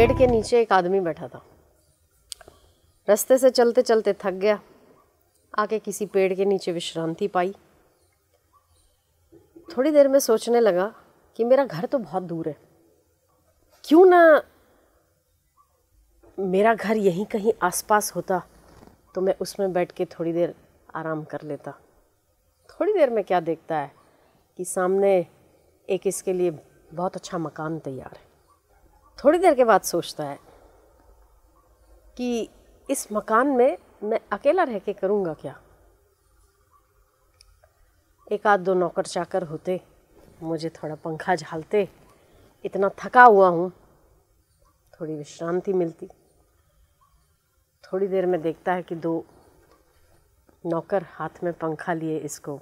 पेड़ के नीचे एक आदमी बैठा था। रास्ते से चलते चलते थक गया, आके किसी पेड़ के नीचे विश्रांति पाई। थोड़ी देर में सोचने लगा कि मेरा घर तो बहुत दूर है, क्यों ना मेरा घर यहीं कहीं आसपास होता तो मैं उसमें बैठ के थोड़ी देर आराम कर लेता। थोड़ी देर में क्या देखता है कि सामने एक इसके लिए बहुत अच्छा मकान तैयार है। थोड़ी देर के बाद सोचता है कि इस मकान में मैं अकेला रह के करूँगा क्या। एक आध दो नौकर चाकर होते, मुझे थोड़ा पंखा झालते, इतना थका हुआ हूँ, थोड़ी विश्रांति मिलती। थोड़ी देर में देखता है कि दो नौकर हाथ में पंखा लिए इसको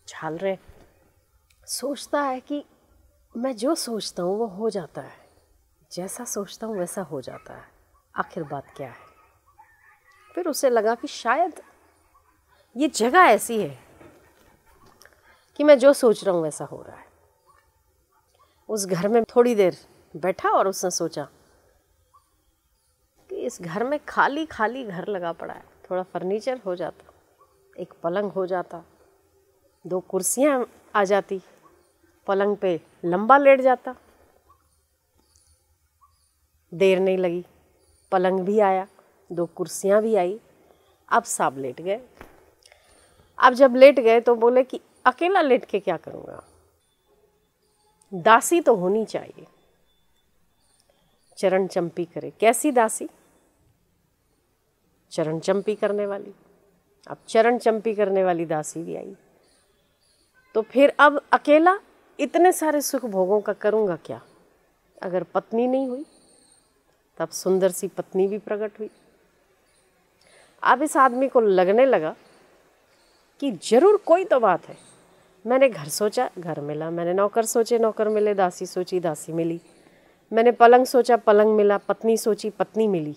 झाल रहे। सोचता है कि मैं जो सोचता हूँ वो हो जाता है, जैसा सोचता हूँ वैसा हो जाता है, आखिर बात क्या है। फिर उसे लगा कि शायद ये जगह ऐसी है कि मैं जो सोच रहा हूँ वैसा हो रहा है। उस घर में थोड़ी देर बैठा और उसने सोचा कि इस घर में खाली खाली घर लगा पड़ा है, थोड़ा फर्नीचर हो जाता, एक पलंग हो जाता, दो कुर्सियाँ आ जाती, पलंग पे लंबा लेट जाता। देर नहीं लगी, पलंग भी आया, दो कुर्सियाँ भी आई। अब साहब लेट गए। अब जब लेट गए तो बोले कि अकेला लेट के क्या करूँगा, दासी तो होनी चाहिए, चरण चंपी करे। कैसी दासी? चरण चंपी करने वाली। अब चरण चंपी करने वाली दासी भी आई। तो फिर अब अकेला इतने सारे सुख भोगों का करूँगा क्या। अगर पत्नी नहीं हुई तब सुंदर सी पत्नी भी प्रकट हुई। अब इस आदमी को लगने लगा कि जरूर कोई तो बात है। मैंने घर सोचा, घर मिला, मैंने नौकर सोचे, नौकर मिले, दासी सोची, दासी मिली, मैंने पलंग सोचा, पलंग मिला, पत्नी सोची, पत्नी मिली।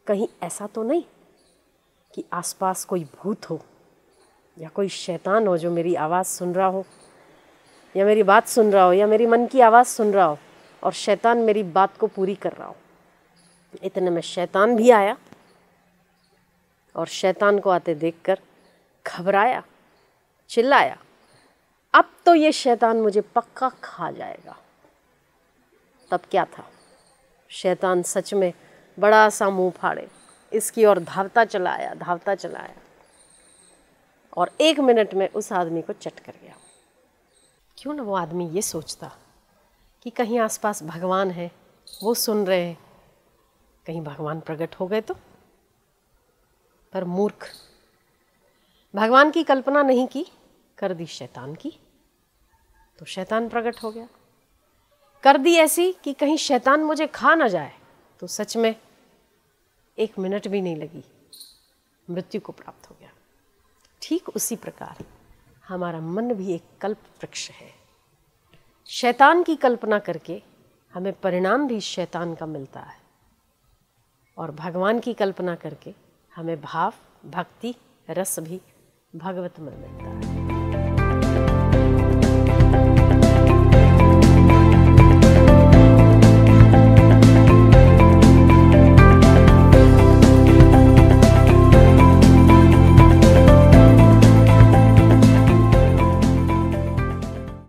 कहीं ऐसा तो नहीं कि आसपास कोई भूत हो या कोई शैतान हो जो मेरी आवाज़ सुन रहा हो या मेरी बात सुन रहा हो या मेरी मन की आवाज़ सुन रहा हो और शैतान मेरी बात को पूरी कर रहा हो। इतने में शैतान भी आया और शैतान को आते देखकर घबराया, चिल्लाया, अब तो ये शैतान मुझे पक्का खा जाएगा। तब क्या था, शैतान सच में बड़ा सा मुंह फाड़े इसकी ओर धावता चला आया और 1 मिनट में उस आदमी को चट कर गया। क्यों ना वो आदमी ये सोचता कि कहीं आसपास भगवान है, वो सुन रहे हैं, कहीं भगवान प्रकट हो गए तो। पर मूर्ख, भगवान की कल्पना नहीं की, कर दी शैतान की, तो शैतान प्रकट हो गया। कर दी ऐसी कि कहीं शैतान मुझे खा ना जाए, तो सच में 1 मिनट भी नहीं लगी, मृत्यु को प्राप्त हो गया। ठीक उसी प्रकार हमारा मन भी एक कल्प वृक्ष है। शैतान की कल्पना करके हमें परिणाम भी शैतान का मिलता है और भगवान की कल्पना करके हमें भाव, भक्ति, रस भी भगवत में मिलता है।